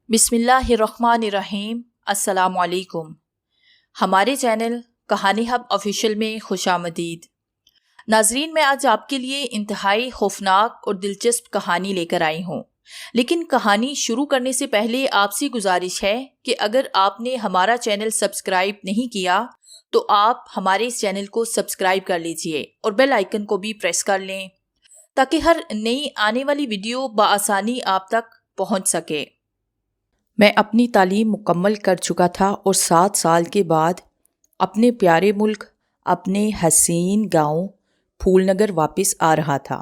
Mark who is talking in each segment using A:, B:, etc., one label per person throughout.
A: بسم اللہ الرحمن الرحیم۔ السلام علیکم۔ ہمارے چینل کہانی ہب آفیشیل میں خوش آمدید۔ ناظرین، میں آج آپ کے لیے انتہائی خوفناک اور دلچسپ کہانی لے کر آئی ہوں، لیکن کہانی شروع کرنے سے پہلے آپ سے گزارش ہے کہ اگر آپ نے ہمارا چینل سبسکرائب نہیں کیا تو آپ ہمارے اس چینل کو سبسکرائب کر لیجئے اور بیل آئیکن کو بھی پریس کر لیں تاکہ ہر نئی آنے والی ویڈیو بآسانی آپ تک پہنچ سکے۔ میں اپنی تعلیم مکمل کر چکا تھا اور 7 سال کے بعد اپنے پیارے ملک، اپنے حسین گاؤں پھول نگر واپس آ رہا تھا۔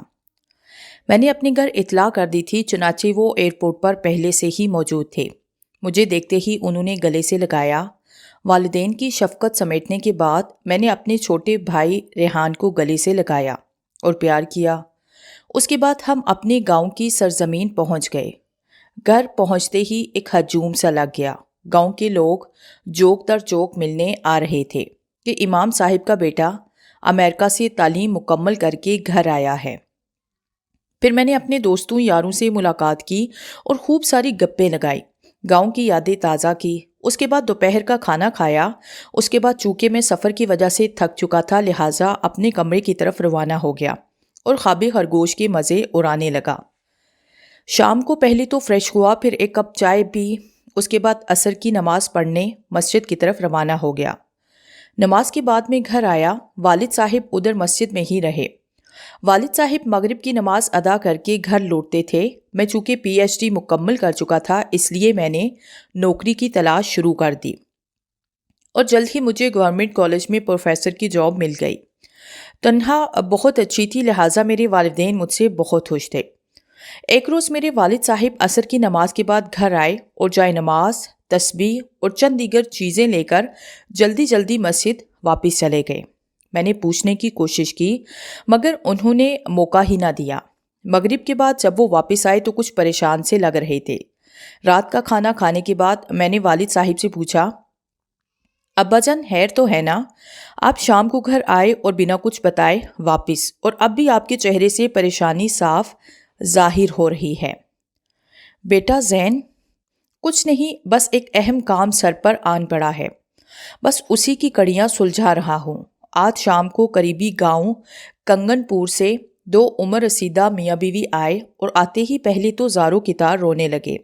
A: میں نے اپنے گھر اطلاع کر دی تھی، چنانچہ وہ ایئرپورٹ پر پہلے سے ہی موجود تھے۔ مجھے دیکھتے ہی انہوں نے گلے سے لگایا۔ والدین کی شفقت سمیٹنے کے بعد میں نے اپنے چھوٹے بھائی ریحان کو گلے سے لگایا اور پیار کیا۔ اس کے بعد ہم اپنے گاؤں کی سرزمین پہنچ گئے۔ گھر پہنچتے ہی ایک ہجوم سا لگ گیا۔ گاؤں کے لوگ جوک در جوک ملنے آ رہے تھے کہ امام صاحب کا بیٹا امریکہ سے تعلیم مکمل کر کے گھر آیا ہے۔ پھر میں نے اپنے دوستوں یاروں سے ملاقات کی اور خوب ساری گپیں لگائی، گاؤں کی یادیں تازہ کی۔ اس کے بعد دوپہر کا کھانا کھایا۔ اس کے بعد چونکہ میں سفر کی وجہ سے تھک چکا تھا، لہٰذا اپنے کمرے کی طرف روانہ ہو گیا اور خواب خرگوش کے مزے اڑانے لگا۔ شام کو پہلے تو فریش ہوا، پھر ایک کپ چائے پی۔ اس کے بعد عصر کی نماز پڑھنے مسجد کی طرف روانہ ہو گیا۔ نماز کے بعد میں گھر آیا۔ والد صاحب ادھر مسجد میں ہی رہے۔ والد صاحب مغرب کی نماز ادا کر کے گھر لوٹتے تھے۔ میں چونکہ پی ایچ ڈی مکمل کر چکا تھا، اس لیے میں نے نوکری کی تلاش شروع کر دی اور جلد ہی مجھے گورنمنٹ کالج میں پروفیسر کی جاب مل گئی۔ تنخواہ بہت اچھی تھی، لہٰذا میرے والدین مجھ سے بہت خوش تھے۔ ایک روز میرے والد صاحب عصر کی نماز کے بعد گھر آئے اور جائے نماز، تسبیح اور چند دیگر چیزیں لے کر جلدی مسجد واپس چلے گئے۔ میں نے پوچھنے کی کوشش کی مگر انہوں نے موقع ہی نہ دیا۔ مغرب کے بعد جب وہ واپس آئے تو کچھ پریشان سے لگ رہے تھے۔ رات کا کھانا کھانے کے بعد میں نے والد صاحب سے پوچھا، ابا جان خیر تو ہے نا؟ آپ شام کو گھر آئے اور بنا کچھ بتائے واپس، اور اب بھی آپ کے چہرے سے پریشانی صاف ظاہر ہو رہی ہے۔ بیٹا زین، کچھ نہیں، بس ایک اہم کام سر پر آن پڑا ہے، بس اسی کی کڑیاں سلجھا رہا ہوں۔ آج شام کو قریبی گاؤں کنگن پور سے 2 عمر رسیدہ میاں بیوی آئے اور آتے ہی پہلے تو زاروں کی طرح رونے لگے۔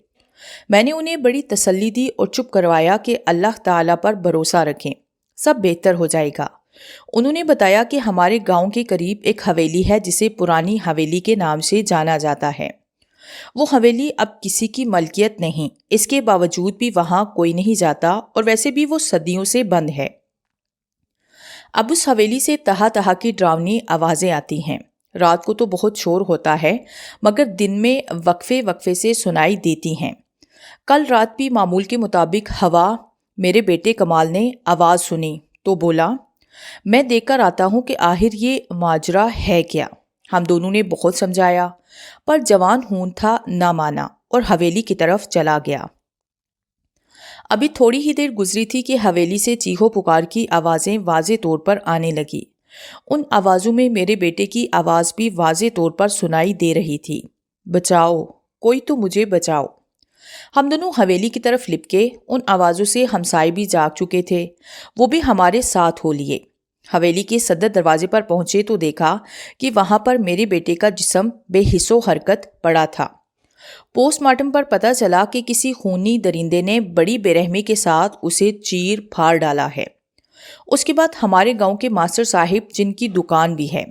A: میں نے انہیں بڑی تسلی دی اور چپ کروایا کہ اللہ تعالیٰ پر بھروسہ رکھیں، سب بہتر ہو جائے گا۔ انہوں نے بتایا کہ ہمارے گاؤں کے قریب ایک حویلی ہے جسے پرانی حویلی کے نام سے جانا جاتا ہے۔ وہ حویلی اب کسی کی ملکیت نہیں، اس کے باوجود بھی وہاں کوئی نہیں جاتا اور ویسے بھی وہ صدیوں سے بند ہے۔ اب اس حویلی سے طرح کی ڈراؤنی آوازیں آتی ہیں۔ رات کو تو بہت شور ہوتا ہے مگر دن میں وقفے سے سنائی دیتی ہیں۔ کل رات بھی معمول کے مطابق ہوا میرے بیٹے کمال نے آواز سنی تو بولا، میں دیکھ کر آتا ہوں کہ آخر یہ ماجرا ہے کیا۔ ہم دونوں نے بہت سمجھایا پر جوان ہون تھا، نہ مانا اور حویلی کی طرف چلا گیا۔ ابھی تھوڑی ہی دیر گزری تھی کہ حویلی سے چیخو پکار کی آوازیں واضح طور پر آنے لگی۔ ان آوازوں میں میرے بیٹے کی آواز بھی واضح طور پر سنائی دے رہی تھی، بچاؤ، کوئی تو مجھے بچاؤ۔ ہم دونوں حویلی کی طرف لپکے۔ ان آوازوں سے ہمسائے بھی جاگ چکے تھے، وہ بھی ہمارے ساتھ ہو لیے۔ حویلی کے صدر دروازے پر پہنچے تو دیکھا کہ وہاں پر میرے بیٹے کا جسم بے حس و حرکت پڑا تھا۔ پوسٹ مارٹم پر پتہ چلا کہ کسی خونی درندے نے بڑی بے رحمی کے ساتھ اسے چیر پھاڑ ڈالا ہے۔ اس کے بعد ہمارے گاؤں کے ماسٹر صاحب، جن کی دکان بھی ہے،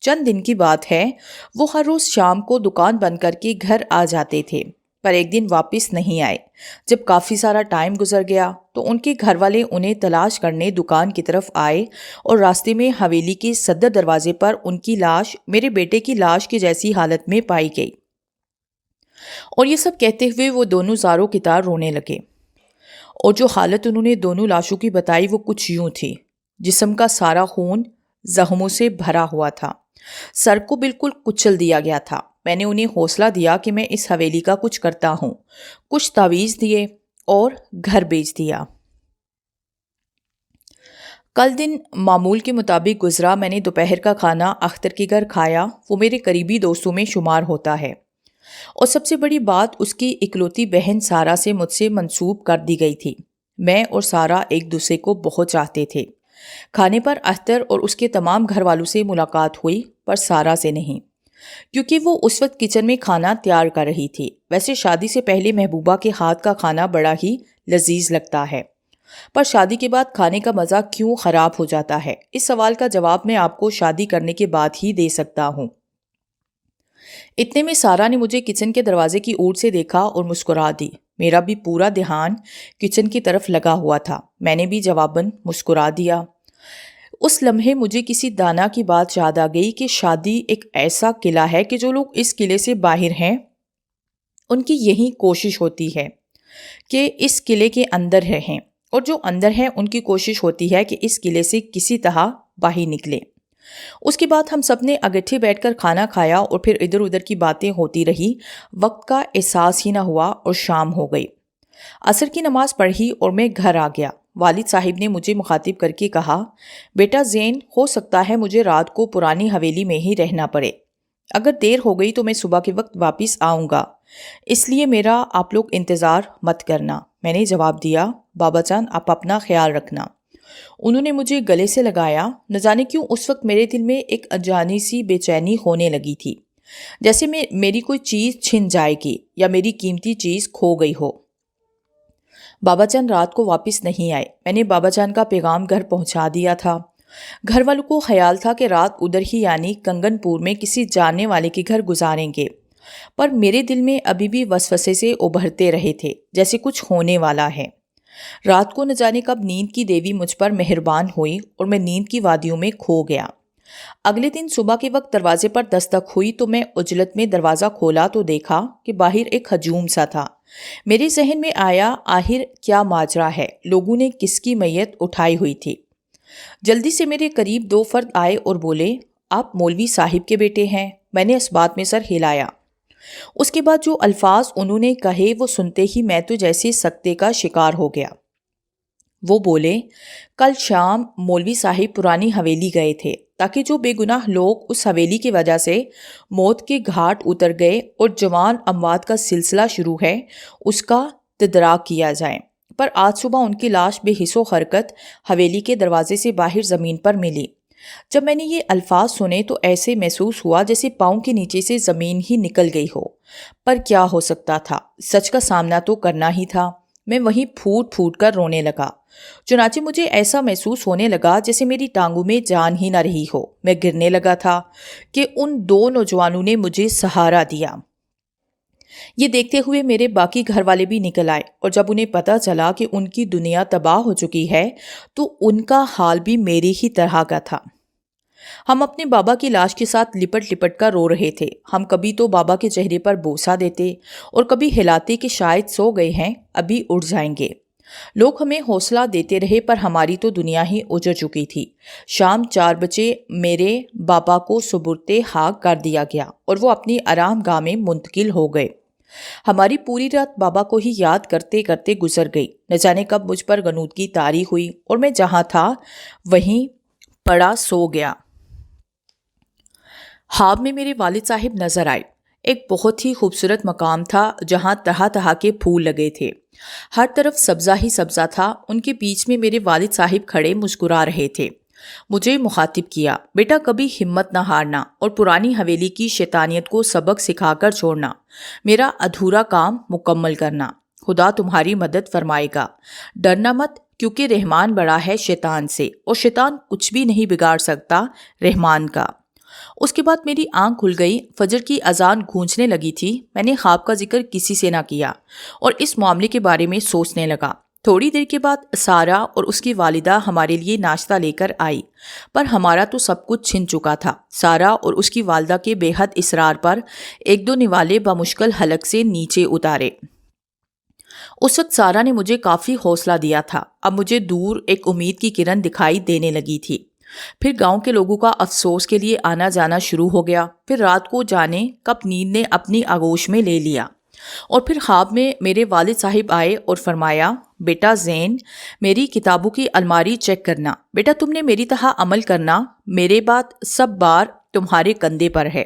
A: چند دن کی بات ہے، وہ ہر روز شام کو دکان بند کر کے گھر آ جاتے تھے، پر ایک دن واپس نہیں آئے۔ جب کافی سارا ٹائم گزر گیا تو ان کے گھر والے انہیں تلاش کرنے دکان کی طرف آئے اور راستے میں حویلی کے صدر دروازے پر ان کی لاش میرے بیٹے کی لاش کی جیسی حالت میں پائی گئی۔ اور یہ سب کہتے ہوئے وہ دونوں زاروں کی طرح رونے لگے، اور جو حالت انہوں نے دونوں لاشوں کی بتائی وہ کچھ یوں تھی، جسم کا سارا خون زخموں سے بھرا ہوا تھا، سر کو بالکل کچل دیا گیا تھا۔ میں نے انہیں حوصلہ دیا کہ میں اس حویلی کا کچھ کرتا ہوں، کچھ تعویذ دیے اور گھر بیچ دیا۔ کل دن معمول کے مطابق گزرا۔ میں نے دوپہر کا کھانا اختر کے گھر کھایا، وہ میرے قریبی دوستوں میں شمار ہوتا ہے۔ اور سب سے بڑی بات، اس کی اکلوتی بہن سارہ سے مجھ سے منسوب کر دی گئی تھی۔ میں اور سارہ ایک دوسرے کو بہت چاہتے تھے۔ کھانے پر اختر اور اس کے تمام گھر والوں سے ملاقات ہوئی، پر سارہ سے نہیں، کیونکہ وہ اس وقت کچن میں کھانا تیار کر رہی تھی۔ ویسے شادی سے پہلے محبوبہ کے ہاتھ کا کھانا بڑا ہی لذیذ لگتا ہے، پر شادی کے بعد کھانے کا مزہ کیوں خراب ہو جاتا ہے؟ اس سوال کا جواب میں آپ کو شادی کرنے کے بعد ہی دے سکتا ہوں۔ اتنے میں سارہ نے مجھے کچن کے دروازے کی اوٹ سے دیکھا اور مسکرا دی۔ میرا بھی پورا دھیان کچن کی طرف لگا ہوا تھا۔ میں نے بھی جواباً مسکرا دیا۔ اس لمحے مجھے کسی دانا کی بات یاد آ گئی کہ شادی ایک ایسا قلعہ ہے کہ جو لوگ اس قلعے سے باہر ہیں ان کی یہی کوشش ہوتی ہے کہ اس قلعے کے اندر رہیں، اور جو اندر ہیں ان کی کوشش ہوتی ہے کہ اس قلعے سے کسی طرح باہر نکلے۔ اس کے بعد ہم سب نے اکٹھے بیٹھ کر کھانا کھایا اور پھر ادھر ادھر کی باتیں ہوتی رہی۔ وقت کا احساس ہی نہ ہوا اور شام ہو گئی۔ عصر کی نماز پڑھی اور میں گھر آ گیا۔ والد صاحب نے مجھے مخاطب کر کے کہا، بیٹا زین، ہو سکتا ہے مجھے رات کو پرانی حویلی میں ہی رہنا پڑے۔ اگر دیر ہو گئی تو میں صبح کے وقت واپس آؤں گا، اس لیے میرا آپ لوگ انتظار مت کرنا۔ میں نے جواب دیا، بابا جان آپ اپنا خیال رکھنا۔ انہوں نے مجھے گلے سے لگایا۔ نہ جانے کیوں اس وقت میرے دل میں ایک انجانی سی بے چینی ہونے لگی تھی، جیسے میری کوئی چیز چھن جائے گی یا میری قیمتی چیز کھو گئی ہو۔ بابا جان رات کو واپس نہیں آئے۔ میں نے بابا جان کا پیغام گھر پہنچا دیا تھا۔ گھر والوں کو خیال تھا کہ رات ادھر ہی یعنی کنگن پور میں کسی جاننے والے کے گھر گزاریں گے، پر میرے دل میں ابھی بھی وسوسے سے ابھرتے رہے تھے جیسے کچھ ہونے والا ہے۔ رات کو نہ جانے کب نیند کی دیوی مجھ پر مہربان ہوئی اور میں نیند کی وادیوں میں کھو گیا۔ اگلے دن صبح کے وقت دروازے پر دستک ہوئی تو میں عجلت میں دروازہ کھولا تو دیکھا کہ باہر ایک ہجوم سا تھا۔ میرے ذہن میں آیا، آخر کیا ماجرا ہے؟ لوگوں نے کس کی میت اٹھائی ہوئی تھی؟ جلدی سے میرے قریب دو فرد آئے اور بولے، آپ مولوی صاحب کے بیٹے ہیں؟ میں نے اس بات میں سر ہلایا۔ اس کے بعد جو الفاظ انہوں نے کہے وہ سنتے ہی میں تو جیسے سکتے کا شکار ہو گیا۔ وہ بولے، کل شام مولوی صاحب پرانی حویلی گئے تھے تاکہ جو بے گناہ لوگ اس حویلی کی وجہ سے موت کے گھاٹ اتر گئے اور جوان اموات کا سلسلہ شروع ہے اس کا تدارک کیا جائے، پر آج صبح ان کی لاش بے حس و حرکت حویلی کے دروازے سے باہر زمین پر ملی۔ جب میں نے یہ الفاظ سنے تو ایسے محسوس ہوا جیسے پاؤں کے نیچے سے زمین ہی نکل گئی ہو، پر کیا ہو سکتا تھا؟ سچ کا سامنا تو کرنا ہی تھا۔ میں وہیں پھوٹ پھوٹ کر رونے لگا۔ چنانچہ مجھے ایسا محسوس ہونے لگا جیسے میری ٹانگوں میں جان ہی نہ رہی ہو۔ میں گرنے لگا تھا کہ ان دو نوجوانوں نے مجھے سہارا دیا۔ یہ دیکھتے ہوئے میرے باقی گھر والے بھی نکل آئے، اور جب انہیں پتہ چلا کہ ان کی دنیا تباہ ہو چکی ہے تو ان کا حال بھی میری ہی طرح کا تھا۔ ہم اپنے بابا کی لاش کے ساتھ لپٹ لپٹ کر رو رہے تھے۔ ہم کبھی تو بابا کے چہرے پر بوسہ دیتے اور کبھی ہلاتے کہ شاید سو گئے ہیں، ابھی اٹھ جائیں گے۔ لوگ ہمیں حوصلہ دیتے رہے پر ہماری تو دنیا ہی اجڑ چکی تھی۔ شام 4 بجے میرے بابا کو سپرد خاک کر دیا گیا اور وہ اپنی آرام گاہ میں منتقل ہو گئے۔ ہماری پوری رات بابا کو ہی یاد کرتے کرتے گزر گئی۔ نہ جانے کب مجھ پر غنودگی طاری ہوئی اور میں جہاں تھا وہیں پڑا سو گیا۔ خواب میں میرے والد صاحب نظر آئے۔ ایک بہت ہی خوبصورت مقام تھا جہاں طرح طرح کے پھول لگے تھے۔ ہر طرف سبزہ ہی سبزہ تھا۔ ان کے بیچ میں میرے والد صاحب کھڑے مسکرا رہے تھے۔ مجھے مخاطب کیا، بیٹا کبھی ہمت نہ ہارنا اور پرانی حویلی کی شیطانیت کو سبق سکھا کر چھوڑنا، میرا ادھورا کام مکمل کرنا۔ خدا تمہاری مدد فرمائے گا۔ ڈرنا مت، کیونکہ رحمان بڑا ہے شیطان سے، اور شیطان کچھ بھی نہیں بگاڑ سکتا رحمان کا۔ اس کے بعد میری آنکھ کھل گئی۔ فجر کی اذان گونجنے لگی تھی۔ میں نے خواب کا ذکر کسی سے نہ کیا اور اس معاملے کے بارے میں سوچنے لگا۔ تھوڑی دیر کے بعد سارہ اور اس کی والدہ ہمارے لیے ناشتہ لے کر آئی، پر ہمارا تو سب کچھ چھن چکا تھا۔ سارہ اور اس کی والدہ کے بے حد اصرار پر ایک دو نوالے بمشکل حلق سے نیچے اتارے۔ اس وقت سارہ نے مجھے کافی حوصلہ دیا تھا۔ اب مجھے دور ایک امید کی کرن دکھائی دینے لگی تھی۔ پھر گاؤں کے لوگوں کا افسوس کے لیے آنا جانا شروع ہو گیا۔ پھر رات کو جانے کب نیند نے اپنی آغوش میں لے لیا، اور پھر خواب میں میرے والد صاحب آئے اور فرمایا، بیٹا زین، میری کتابوں کی الماری چیک کرنا۔ بیٹا تم نے میری طرح عمل کرنا، میرے بات سب بار تمہارے کندھے پر ہے۔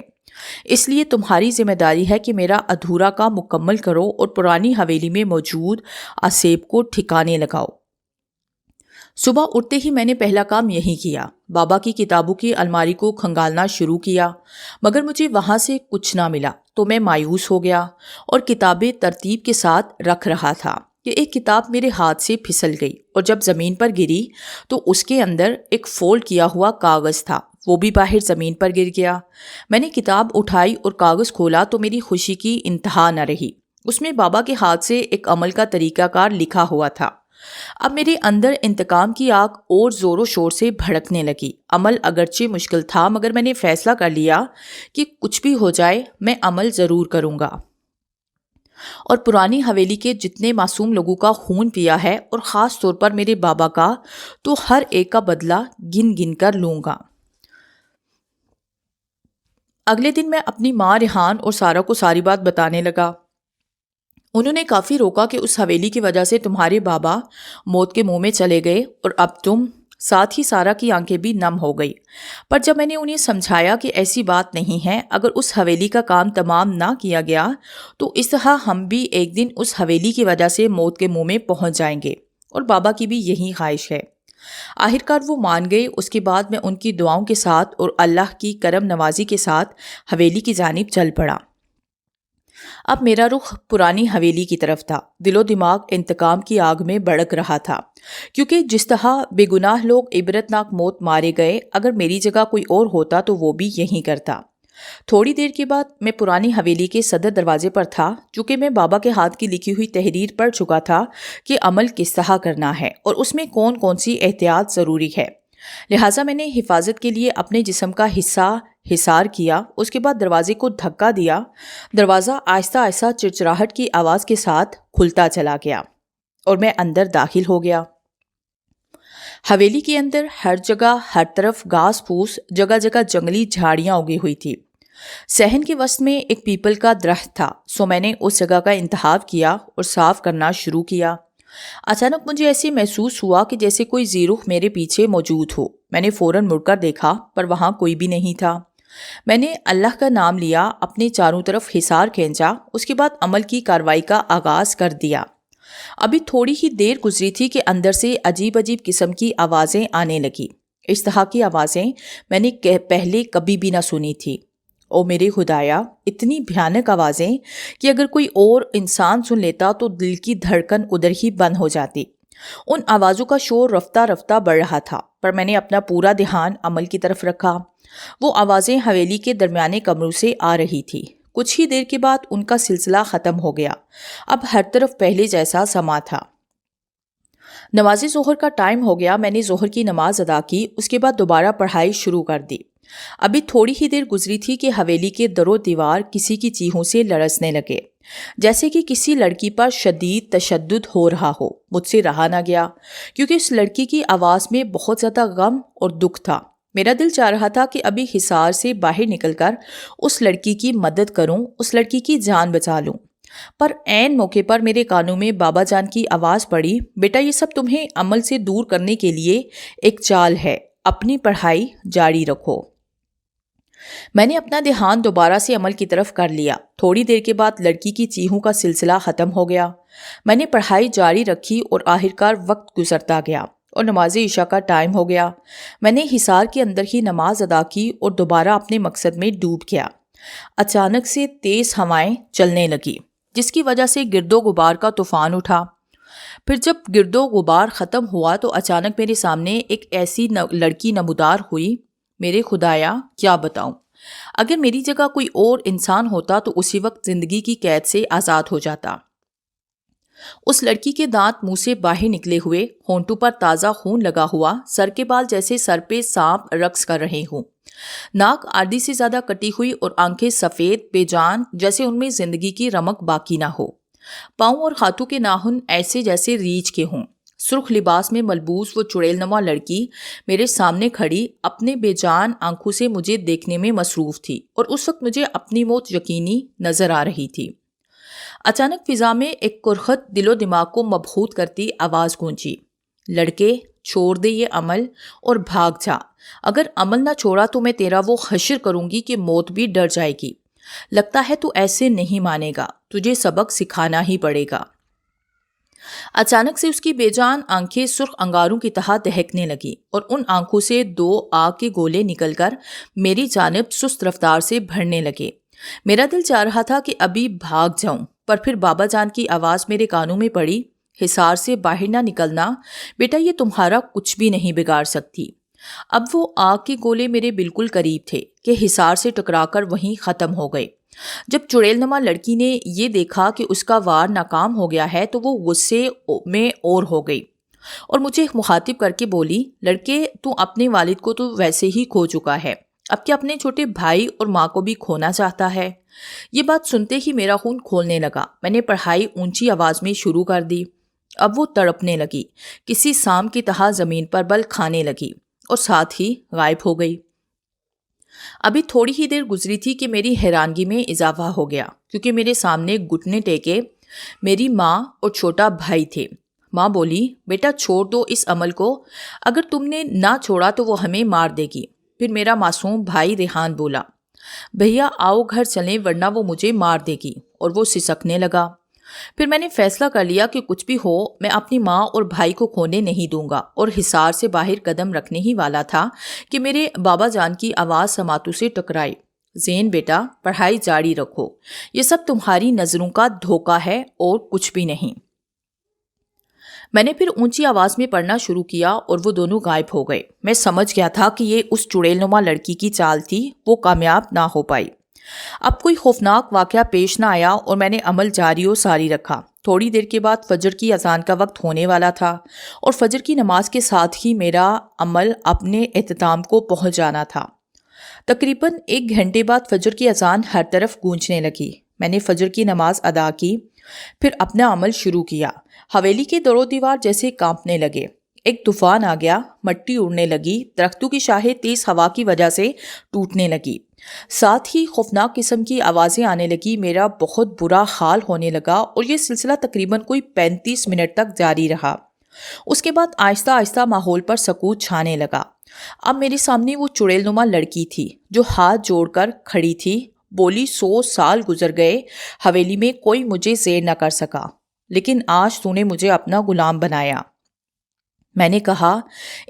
A: اس لیے تمہاری ذمہ داری ہے کہ میرا ادھورا کام مکمل کرو اور پرانی حویلی میں موجود اسیب کو ٹھکانے لگاؤ۔ صبح اٹھتے ہی میں نے پہلا کام یہی کیا، بابا کی کتابوں کی الماری کو کھنگالنا شروع کیا، مگر مجھے وہاں سے کچھ نہ ملا تو میں مایوس ہو گیا اور کتابیں ترتیب کے ساتھ رکھ رہا تھا کہ ایک کتاب میرے ہاتھ سے پھسل گئی اور جب زمین پر گری تو اس کے اندر ایک فولڈ کیا ہوا کاغذ تھا، وہ بھی باہر زمین پر گر گیا۔ میں نے کتاب اٹھائی اور کاغذ کھولا تو میری خوشی کی انتہا نہ رہی۔ اس میں بابا کے ہاتھ سے ایک عمل کا طریقہ کار لکھا ہوا تھا۔ اب میرے اندر انتقام کی آگ اور زور و شور سے بھڑکنے لگی۔ عمل اگرچہ مشکل تھا مگر میں نے فیصلہ کر لیا کہ کچھ بھی ہو جائے میں عمل ضرور کروں گا اور پرانی حویلی کے جتنے معصوم لوگوں کا خون پیا ہے اور خاص طور پر میرے بابا کا، تو ہر ایک کا بدلہ گن گن کر لوں گا۔ اگلے دن میں اپنی ماں ریحان اور سارہ کو ساری بات بتانے لگا۔ انہوں نے کافی روکا کہ اس حویلی کی وجہ سے تمہارے بابا موت کے منہ میں چلے گئے اور اب تم، ساتھ ہی سارہ کی آنکھیں بھی نم ہو گئی۔ پر جب میں نے انہیں سمجھایا کہ ایسی بات نہیں ہے، اگر اس حویلی کا کام تمام نہ کیا گیا تو اس طرح ہم بھی ایک دن اس حویلی کی وجہ سے موت کے منہ میں پہنچ جائیں گے، اور بابا کی بھی یہی خواہش ہے۔ آخرکار وہ مان گئے۔ اس کے بعد میں ان کی دعاؤں کے ساتھ اور اللہ کی کرم نوازی کے ساتھ حویلی کی جانب چل پڑا۔ اب میرا رخ پرانی حویلی کی طرف تھا۔ دل و دماغ انتقام کی آگ میں بھڑک رہا تھا، کیونکہ جس طرح بے گناہ لوگ عبرتناک موت مارے گئے، اگر میری جگہ کوئی اور ہوتا تو وہ بھی یہی کرتا۔ تھوڑی دیر کے بعد میں پرانی حویلی کے صدر دروازے پر تھا، چونکہ میں بابا کے ہاتھ کی لکھی ہوئی تحریر پڑھ چکا تھا کہ عمل کس طرح کرنا ہے اور اس میں کون کون سی احتیاط ضروری ہے۔ لہٰذا میں نے حفاظت کے لیے اپنے جسم کا حصہ حصار کیا۔ اس کے بعد دروازے کو دھکا دیا۔ دروازہ آہستہ آہستہ چرچراہٹ کی آواز کے ساتھ کھلتا چلا گیا اور میں اندر داخل ہو گیا۔ حویلی کے اندر ہر جگہ ہر طرف گھاس پھوس، جگہ جگہ جنگلی جھاڑیاں اگی ہوئی تھی۔ صحن کے وسط میں ایک پیپل کا درخت تھا، سو میں نے اس جگہ کا انتخاب کیا اور صاف کرنا شروع کیا۔ اچانک مجھے ایسے محسوس ہوا کہ جیسے کوئی زیرخ میرے پیچھے موجود ہو۔ میں نے فوراً مڑ کر دیکھا پر وہاں کوئی بھی نہیں تھا۔ میں نے اللہ کا نام لیا، اپنے چاروں طرف حصار کھینچا، اس کے بعد عمل کی کارروائی کا آغاز کر دیا۔ ابھی تھوڑی ہی دیر گزری تھی کہ اندر سے عجیب عجیب قسم کی آوازیں آنے لگی۔ اس طرح کی آوازیں میں نے پہلے کبھی بھی نہ سنی تھی۔ او میرے خدایا، اتنی بھیانک آوازیں کہ اگر کوئی اور انسان سن لیتا تو دل کی دھڑکن ادھر ہی بند ہو جاتی۔ ان آوازوں کا شور رفتہ رفتہ بڑھ رہا تھا، پر میں نے اپنا پورا دھیان عمل کی طرف رکھا۔ وہ آوازیں حویلی کے درمیانے کمروں سے آ رہی تھی۔ کچھ ہی دیر کے بعد ان کا سلسلہ ختم ہو گیا۔ اب ہر طرف پہلے جیسا سما تھا۔ نماز ظہر کا ٹائم ہو گیا۔ میں نے ظہر کی نماز ادا کی، اس کے بعد دوبارہ پڑھائی شروع کر دی۔ ابھی تھوڑی ہی دیر گزری تھی کہ حویلی کے در و دیوار کسی کی چیخوں سے لرزنے لگے، جیسے کہ کسی لڑکی پر شدید تشدد ہو رہا ہو۔ مجھ سے رہا نہ گیا، کیونکہ اس لڑکی کی آواز میں بہت زیادہ غم اور دکھ تھا۔ میرا دل چاہ رہا تھا کہ ابھی حصار سے باہر نکل کر اس لڑکی کی مدد کروں، اس لڑکی کی جان بچا لوں۔ پر عین موقع پر میرے کانوں میں بابا جان کی آواز پڑی، بیٹا یہ سب تمہیں عمل سے دور کرنے کے لیے ایک چال ہے، اپنی پڑھائی جاری رکھو۔ میں نے اپنا دھیان دوبارہ سے عمل کی طرف کر لیا۔ تھوڑی دیر کے بعد لڑکی کی چیخوں کا سلسلہ ختم ہو گیا۔ میں نے پڑھائی جاری رکھی اور آخرکار وقت گزرتا گیا اور نماز عشاء کا ٹائم ہو گیا۔ میں نے حصار کے اندر ہی نماز ادا کی اور دوبارہ اپنے مقصد میں ڈوب گیا۔ اچانک سے تیز ہوائیں چلنے لگی، جس کی وجہ سے گرد و غبار کا طوفان اٹھا۔ پھر جب گرد و غبار ختم ہوا تو اچانک میرے سامنے ایک ایسی لڑکی نمودار ہوئی۔ میرے خدایا، کیا بتاؤں، اگر میری جگہ کوئی اور انسان ہوتا تو اسی وقت زندگی کی قید سے آزاد ہو جاتا۔ اس لڑکی کے دانت منہ سے باہر نکلے ہوئے، ہونٹوں پر تازہ خون لگا ہوا، سر کے بال جیسے سر پہ سانپ رقص کر رہے ہوں، ناک آدھی سے زیادہ کٹی ہوئی اور آنکھیں سفید بے جان جیسے ان میں زندگی کی رمق باقی نہ ہو، پاؤں اور ہاتھوں کے ناخن ایسے جیسے ریچھ کے ہوں۔ سرخ لباس میں ملبوس وہ چڑیل نما لڑکی میرے سامنے کھڑی اپنے بے جان آنکھوں سے مجھے دیکھنے میں مصروف تھی، اور اس وقت مجھے اپنی موت یقینی نظر آ رہی تھی۔ اچانک فضا میں ایک کرخت دل و دماغ کو مبہوت کرتی آواز گونجی، لڑکے چھوڑ دے یہ عمل اور بھاگ جا. اگر عمل نہ چھوڑا تو میں تیرا وہ حشر کروں گی کہ موت بھی ڈر جائے گی. لگتا ہے تو ایسے نہیں مانے گا, تجھے سبق سکھانا ہی پڑے گا. اچانک سے اس کی بے جان آنکھیں سرخ انگاروں کی طرح دہکنے لگی اور ان آنکھوں سے 2 آگ کے گولے نکل کر میری جانب سست رفتار سے بھرنے لگے. میرا دل چاہ رہا تھا کہ ابھی بھاگ جاؤں, پر پھر بابا جان کی آواز میرے کانوں میں پڑی, حصار سے باہر نہ نکلنا بیٹا, یہ تمہارا کچھ بھی نہیں بگاڑ سکتی. اب وہ آگ کے گولے میرے بالکل قریب تھے کہ حصار سے ٹکرا کر وہیں ختم ہو گئے. جب چڑیل نما لڑکی نے یہ دیکھا کہ اس کا وار ناکام ہو گیا ہے تو وہ غصے میں اور ہو گئی اور مجھے مخاطب کر کے بولی, لڑکے تو اپنے والد کو تو ویسے ہی کھو چکا ہے, اب کیا اپنے چھوٹے بھائی اور ماں کو بھی کھونا چاہتا ہے؟ یہ بات سنتے ہی میرا خون کھولنے لگا. میں نے پڑھائی اونچی آواز میں شروع کر دی. اب وہ تڑپنے لگی, کسی سام کی طرح زمین پر بل کھانے لگی اور ساتھ ہی غائب ہو گئی. ابھی تھوڑی ہی دیر گزری تھی کہ میری حیرانگی میں اضافہ ہو گیا, کیونکہ میرے سامنے گھٹنے ٹیکے میری ماں اور چھوٹا بھائی تھے. ماں بولی, بیٹا چھوڑ دو اس عمل کو, اگر تم نے نہ چھوڑا تو وہ ہمیں مار دے گی. پھر میرا معصوم بھائی ریحان بولا, بھیا آؤ گھر چلیں ورنہ وہ مجھے مار دے گی, اور وہ سسکنے لگا. پھر میں نے فیصلہ کر لیا کہ کچھ بھی ہو میں اپنی ماں اور بھائی کو کھونے نہیں دوں گا, اور حصار سے باہر قدم رکھنے ہی والا تھا کہ میرے بابا جان کی آواز سماعتوں سے ٹکرائی, زین بیٹا پڑھائی جاری رکھو, یہ سب تمہاری نظروں کا دھوکہ ہے اور کچھ بھی نہیں. میں نے پھر اونچی آواز میں پڑھنا شروع کیا اور وہ دونوں غائب ہو گئے. میں سمجھ گیا تھا کہ یہ اس چڑیل نما لڑکی کی چال تھی, وہ کامیاب نہ ہو پائی. اب کوئی خوفناک واقعہ پیش نہ آیا اور میں نے عمل جاری و ساری رکھا. تھوڑی دیر کے بعد فجر کی اذان کا وقت ہونے والا تھا اور فجر کی نماز کے ساتھ ہی میرا عمل اپنے اختتام کو پہنچ جانا تھا. تقریباً 1 گھنٹے بعد فجر کی اذان ہر طرف گونجنے لگی. میں نے فجر کی نماز ادا کی, پھر اپنا عمل شروع کیا. حویلی کے در و دیوار جیسے کانپنے لگے. ایک طوفان آ گیا, مٹی اڑنے لگی, درختوں کی شاخیں تیز ہوا کی وجہ سے ٹوٹنے لگی, ساتھ ہی خوفناک قسم کی آوازیں آنے لگی. میرا بہت برا حال ہونے لگا اور یہ سلسلہ تقریباً کوئی 35 منٹ تک جاری رہا. اس کے بعد آہستہ آہستہ ماحول پر سکوت چھانے لگا. اب میرے سامنے وہ چڑیل نما لڑکی تھی جو ہاتھ جوڑ کر کھڑی تھی. بولی, 100 سال گزر گئے, حویلی میں کوئی مجھے زیر نہ کر سکا, لیکن آج تو نے مجھے اپنا غلام بنایا. میں نے کہا,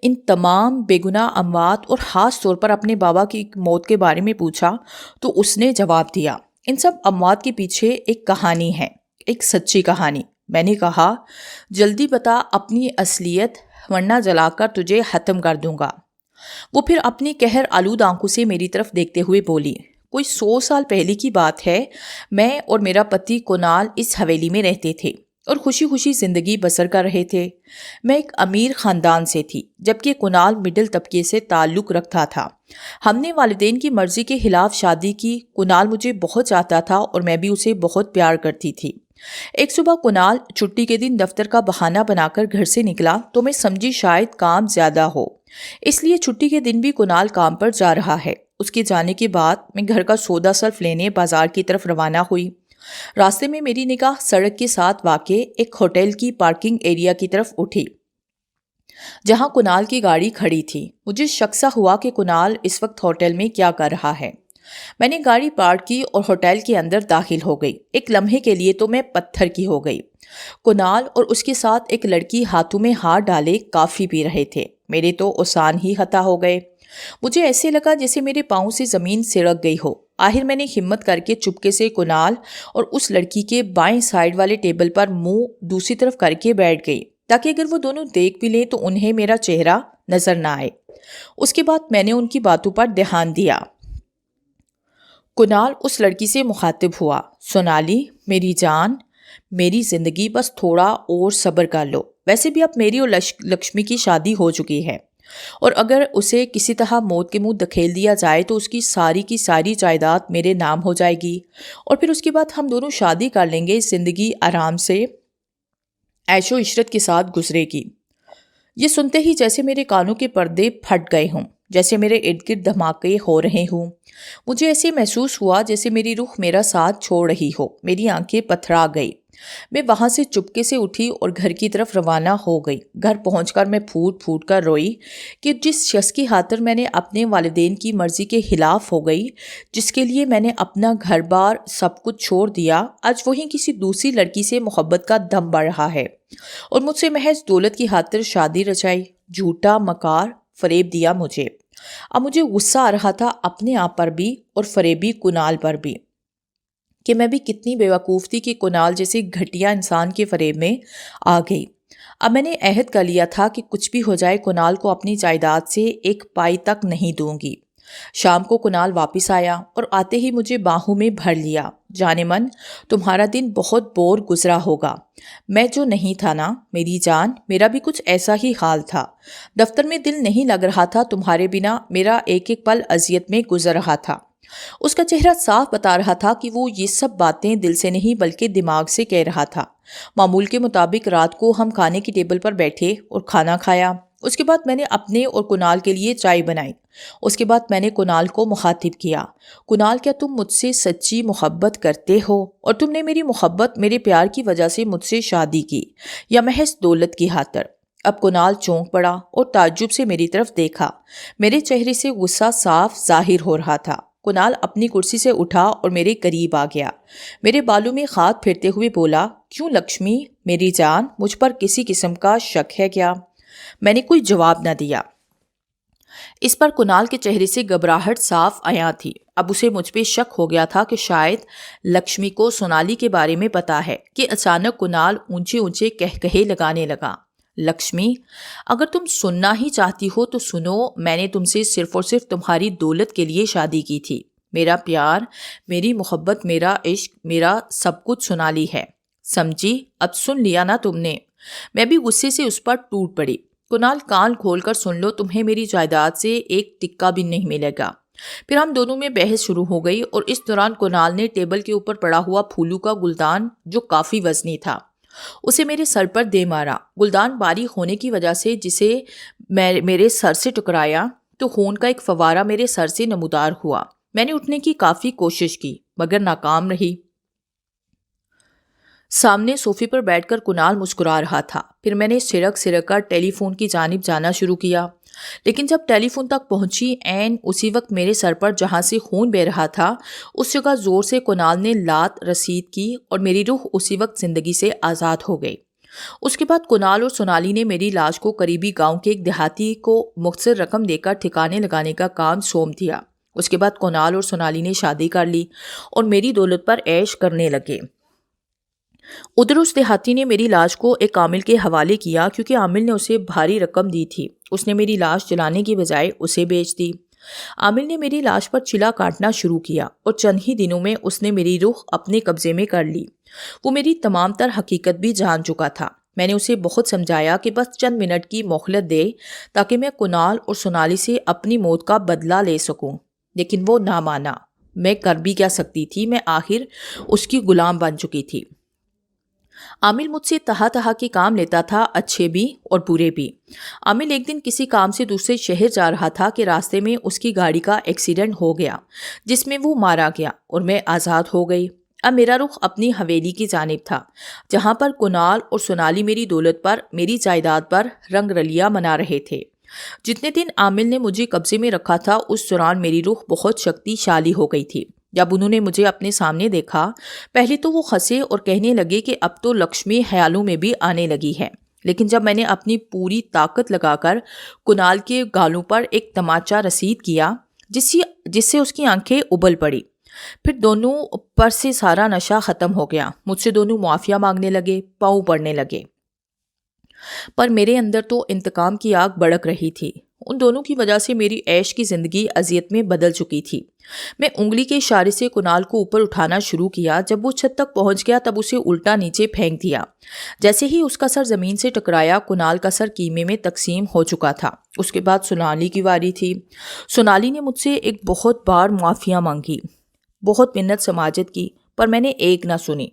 A: ان تمام بے گناہ اموات اور خاص طور پر اپنے بابا کی موت کے بارے میں پوچھا تو اس نے جواب دیا, ان سب اموات کے پیچھے ایک کہانی ہے, ایک سچی کہانی. میں نے کہا, جلدی بتا اپنی اصلیت ورنہ جلا کر تجھے ختم کر دوں گا. وہ پھر اپنی قہر آلود آنکھوں سے میری طرف دیکھتے ہوئے بولی, کوئی 100 سال پہلے کی بات ہے. میں اور میرا پتی کنال اس حویلی میں رہتے تھے اور خوشی خوشی زندگی بسر کر رہے تھے. میں ایک امیر خاندان سے تھی جبکہ کنال مڈل طبقے سے تعلق رکھتا تھا. ہم نے والدین کی مرضی کے خلاف شادی کی. کنال مجھے بہت چاہتا تھا اور میں بھی اسے بہت پیار کرتی تھی. ایک صبح کنال چھٹی کے دن دفتر کا بہانہ بنا کر گھر سے نکلا تو میں سمجھی شاید کام زیادہ ہو, اس لیے چھٹی کے دن بھی کنال کام پر جا رہا ہے. اس کے جانے کے بعد میں گھر کا سودا صرف لینے بازار کی طرف روانہ ہوئی. راستے میں میری نگاہ سڑک کے ساتھ واقع ایک ہوٹل کی پارکنگ ایریا کی طرف اٹھی جہاں کنال کی گاڑی کھڑی تھی. مجھے شک سا ہوا کہ کنال اس وقت ہوٹل میں کیا کر رہا ہے. میں نے گاڑی پارک کی اور ہوٹل کے اندر داخل ہو گئی. ایک لمحے کے لیے تو میں پتھر کی ہو گئی. کنال اور اس کے ساتھ ایک لڑکی ہاتھوں میں ہاتھ ڈالے کافی پی رہے تھے. میرے تو اوسان ہی خطا ہو گئے. مجھے ایسے لگا جیسے میرے پاؤں سے زمین سڑک گئی ہو. آخر میں نے ہمت کر کے چپکے سے کنال اور اس لڑکی کے بائیں سائڈ والے ٹیبل پر منہ دوسری طرف کر کے بیٹھ گئی تاکہ اگر وہ دونوں دیکھ بھی لیں تو انہیں میرا چہرہ نظر نہ آئے. اس کے بعد میں نے ان کی باتوں پر دھیان دیا. کنال اس لڑکی سے مخاطب ہوا, سونالی میری جان, میری زندگی بس تھوڑا اور صبر کر لو. ویسے بھی اب میری اور لکشمی کی شادی ہو چکی ہے اور اگر اسے کسی طرح موت کے منہ دھکیل دیا جائے تو اس کی ساری جائیداد میرے نام ہو جائے گی اور پھر اس کے بعد ہم دونوں شادی کر لیں گے. زندگی آرام سے عیش و عشرت کے ساتھ گزرے گی. یہ سنتے ہی جیسے میرے کانوں کے پردے پھٹ گئے ہوں, جیسے میرے ارد گرد دھماکے ہو رہے ہوں. مجھے ایسے محسوس ہوا جیسے میری روح میرا ساتھ چھوڑ رہی ہو. میری آنکھیں پتھرا گئی. میں وہاں سے چپکے سے اٹھی اور گھر کی طرف روانہ ہو گئی۔ گھر پہنچ کر میں پھوٹ پھوٹ کر روئی کہ جس شخص کی خاطر میں نے اپنے والدین کی مرضی کے خلاف ہو گئی، جس کے لیے میں نے اپنا گھر بار سب کچھ چھوڑ دیا، آج وہی کسی دوسری لڑکی سے محبت کا دم بڑھ رہا ہے اور مجھ سے محض دولت کی خاطر شادی رچائی، جھوٹا مکار فریب دیا مجھے۔ اب مجھے غصہ آ رہا تھا اپنے آپ پر بھی اور فریبی کنال پر بھی کہ میں بھی کتنی بیوقوف تھی کہ کنال جیسے گھٹیا انسان کے فریب میں آ گئی۔ اب میں نے عہد کر لیا تھا کہ کچھ بھی ہو جائے کنال کو اپنی جائیداد سے ایک پائی تک نہیں دوں گی۔ شام کو کنال واپس آیا اور آتے ہی مجھے باہوں میں بھر لیا۔ جانے من تمہارا دن بہت بور گزرا ہوگا۔ میں جو نہیں تھا نا میری جان، میرا بھی کچھ ایسا ہی حال تھا۔ دفتر میں دل نہیں لگ رہا تھا، تمہارے بنا میرا ایک ایک پل اذیت میں گزر رہا تھا۔ اس کا چہرہ صاف بتا رہا تھا کہ وہ یہ سب باتیں دل سے نہیں بلکہ دماغ سے کہہ رہا تھا۔ معمول کے مطابق رات کو ہم کھانے کی ٹیبل پر بیٹھے اور کھانا کھایا۔ اس کے بعد میں نے اپنے اور کنال کے لیے چائے بنائی۔ اس کے بعد میں نے کنال کو مخاطب کیا، کنال کیا تم مجھ سے سچی محبت کرتے ہو اور تم نے میری محبت میرے پیار کی وجہ سے مجھ سے شادی کی یا محض دولت کی خاطر؟ اب کنال چونک پڑا اور تعجب سے میری طرف دیکھا۔ میرے چہرے سے غصہ صاف ظاہر ہو رہا تھا۔ کنال اپنی کرسی سے اٹھا اور میرے قریب آ گیا۔ میرے بالوں میں ہاتھ پھیرتے ہوئے بولا، کیوں لکشمی میری جان، مجھ پر کسی قسم کا شک ہے کیا؟ میں نے کوئی جواب نہ دیا۔ اس پر کنال کے چہرے سے گھبراہٹ صاف عیاں تھی۔ اب اسے مجھ پہ شک ہو گیا تھا کہ شاید لکشمی کو سونالی کے بارے میں پتا ہے کہ اچانک کنال اونچے اونچے کہے لگانے لگا، لکشمی اگر تم سننا ہی چاہتی ہو تو سنو، میں نے تم سے صرف اور صرف تمہاری دولت کے لیے شادی کی تھی۔ میرا پیار، میری محبت، میرا عشق، میرا سب کچھ سونالی ہے، سمجھی؟ اب سن لیا نا تم نے؟ میں بھی غصے سے اس پر ٹوٹ پڑی۔ کنال کان کھول کر سن لو، تمہیں میری جائیداد سے ایک ٹکا بھی نہیں ملے گا۔ پھر ہم دونوں میں بحث شروع ہو گئی اور اس دوران کنال نے ٹیبل کے اوپر پڑا ہوا پھولوں کا گلدان جو کافی وزنی تھا اسے میرے سر پر دے مارا۔ گلدان باریک ہونے کی وجہ سے جسے میرے سر سے ٹکرایا تو خون کا ایک فوارہ میرے سر سے نمودار ہوا۔ میں نے اٹھنے کی کافی کوشش کی مگر ناکام رہی۔ سامنے صوفے پر بیٹھ کر کنال مسکرا رہا تھا۔ پھر میں نے سرک کر ٹیلی فون کی جانب جانا شروع کیا، لیکن جب ٹیلی فون تک پہنچی عین اسی وقت میرے سر پر جہاں سے خون بہہ رہا تھا اس جگہ زور سے کنال نے لات رسید کی اور میری روح اسی وقت زندگی سے آزاد ہو گئی۔ اس کے بعد کنال اور سونالی نے میری لاش کو قریبی گاؤں کے ایک دیہاتی کو مختصر رقم دے کر ٹھکانے لگانے کا کام سونپ دیا۔ اس کے بعد کنال اور سونالی نے شادی کر لی اور میری دولت پر عیش کرنے لگے۔ ادھر اس دیہاتی نے میری لاش کو ایک عامل کے حوالے کیا کیونکہ عامل نے اسے بھاری رقم دی تھی۔ اس نے میری لاش جلانے کی بجائے اسے بیچ دی۔ عامل نے میری لاش پر چلا کاٹنا شروع کیا اور چند ہی دنوں میں اس نے میری روح اپنے قبضے میں کر لی۔ وہ میری تمام تر حقیقت بھی جان چکا تھا۔ میں نے اسے بہت سمجھایا کہ بس چند منٹ کی مہلت دے تاکہ میں کنال اور سونالی سے اپنی موت کا بدلہ لے سکوں، لیکن وہ نہ مانا۔ میں کر بھی کیا سکتی تھی؟ میں آخر اس کی غلام بن چکی تھی۔ عامل مجھ سے طرح کے کام لیتا تھا، اچھے بھی اور برے بھی۔ عامل ایک دن کسی کام سے دوسرے شہر جا رہا تھا کہ راستے میں اس کی گاڑی کا ایکسیڈنٹ ہو گیا جس میں وہ مارا گیا اور میں آزاد ہو گئی۔ اب میرا رخ اپنی حویلی کی جانب تھا جہاں پر کنال اور سونالی میری دولت پر، میری جائیداد پر رنگ رلیاں منا رہے تھے۔ جتنے دن عامل نے مجھے قبضے میں رکھا تھا اس دوران میری روح بہت شکتی شالی ہو گئی تھی۔ جب انہوں نے مجھے اپنے سامنے دیکھا پہلے تو وہ ہنسے اور کہنے لگے کہ اب تو لکشمی خیالوں میں بھی آنے لگی ہے، لیکن جب میں نے اپنی پوری طاقت لگا کر کنال کے گالوں پر ایک تماچا رسید کیا جس سے اس کی آنکھیں ابل پڑی، پھر دونوں پر سے سارا نشہ ختم ہو گیا۔ مجھ سے دونوں معافیا مانگنے لگے، پاؤں پڑنے لگے، پر میرے اندر تو انتقام کی آگ بھڑک رہی تھی۔ ان دونوں کی وجہ سے میری عیش کی زندگی اذیت میں بدل چکی تھی۔ میں انگلی کے اشارے سے کنال کو اوپر اٹھانا شروع کیا۔ جب وہ چھت تک پہنچ گیا تب اسے الٹا نیچے پھینک دیا۔ جیسے ہی اس کا سر زمین سے ٹکرایا کنال کا سر کیمے میں تقسیم ہو چکا تھا۔ اس کے بعد سونالی کی واری تھی۔ سونالی نے مجھ سے ایک بہت بار معافیا مانگی، بہت منت سماجت کی، پر میں نے ایک نہ سنی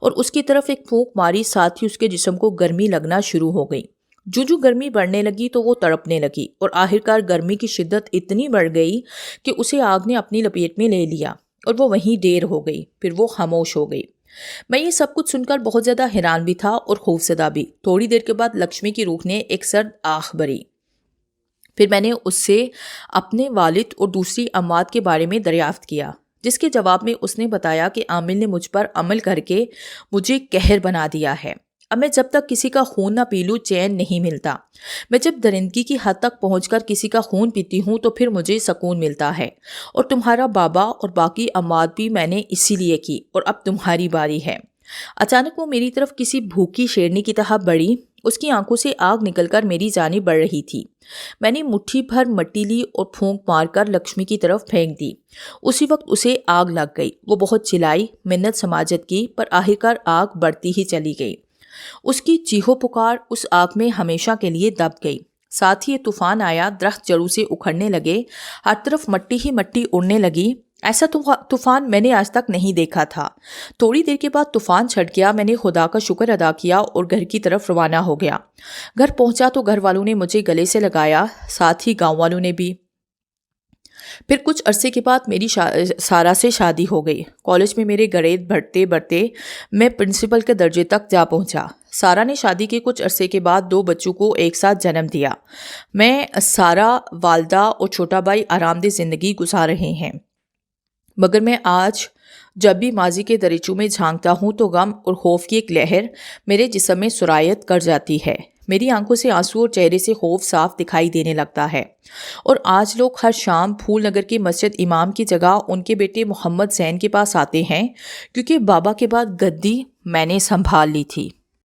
A: اور اس کی طرف ایک پھونک ماری، ساتھ ہی اس کے جسم کو گرمی لگنا شروع ہو گئی۔ جو گرمی بڑھنے لگی تو وہ تڑپنے لگی اور آخرکار گرمی کی شدت اتنی بڑھ گئی کہ اسے آگ نے اپنی لپیٹ میں لے لیا اور وہ وہیں ڈیر ہو گئی۔ پھر وہ خاموش ہو گئی۔ میں یہ سب کچھ سن کر بہت زیادہ حیران بھی تھا اور خوفزدہ بھی۔ تھوڑی دیر کے بعد لکشمی کی روح نے ایک سرد آہ بھری۔ پھر میں نے اس سے اپنے والد اور دوسری اموات کے بارے میں دریافت کیا، جس کے جواب میں اس نے بتایا کہ عامل نے مجھ پر عمل کر کے مجھے قہر بنا دیا ہے۔ اب میں جب تک کسی کا خون نہ پی لوں چین نہیں ملتا۔ میں جب درندگی کی حد تک پہنچ کر کسی کا خون پیتی ہوں تو پھر مجھے سکون ملتا ہے، اور تمہارا بابا اور باقی اموات بھی میں نے اسی لیے کی، اور اب تمہاری باری ہے۔ اچانک وہ میری طرف کسی بھوکی شیرنی کی طرح بڑھی۔ اس کی آنکھوں سے آگ نکل کر میری جانب بڑھ رہی تھی۔ میں نے مٹھی بھر مٹی لی اور پھونک مار کر لکشمی کی طرف پھینک دی۔ اسی وقت اسے آگ لگ گئی۔ وہ بہت چلائی، منت سماجت کی، پر آخرکار آگ بڑھتی ہی چلی گئی۔ اس کی چیخو پکار اس آگ میں ہمیشہ کے لیے دب گئی۔ ساتھ ہی یہ طوفان آیا، درخت جڑوں سے اکھڑنے لگے، ہر طرف مٹی ہی مٹی اڑنے لگی۔ ایسا طوفان میں نے آج تک نہیں دیکھا تھا۔ تھوڑی دیر کے بعد طوفان چھٹ گیا۔ میں نے خدا کا شکر ادا کیا اور گھر کی طرف روانہ ہو گیا۔ گھر پہنچا تو گھر والوں نے مجھے گلے سے لگایا، ساتھ ہی گاؤں والوں نے بھی۔ پھر کچھ عرصے کے بعد میری سارا سے شادی ہو گئی۔ کالج میں میرے گریڈ بڑھتے بڑھتے میں پرنسپل کے درجے تک جا پہنچا۔ سارا نے شادی کے کچھ عرصے کے بعد 2 بچوں کو ایک ساتھ جنم دیا۔ میں، سارا، والدہ اور چھوٹا بھائی آرام دہ زندگی گزار رہے ہیں، مگر میں آج جب بھی ماضی کے دریچوں میں جھانکتا ہوں تو غم اور خوف کی ایک لہر میرے جسم میں سرایت کر جاتی ہے۔ میری آنکھوں سے آنسو اور چہرے سے خوف صاف دکھائی دینے لگتا ہے۔ اور آج لوگ ہر شام پھول نگر کی مسجد امام کی جگہ ان کے بیٹے محمد زین کے پاس آتے ہیں، کیونکہ بابا کے بعد گدی میں نے سنبھال لی تھی۔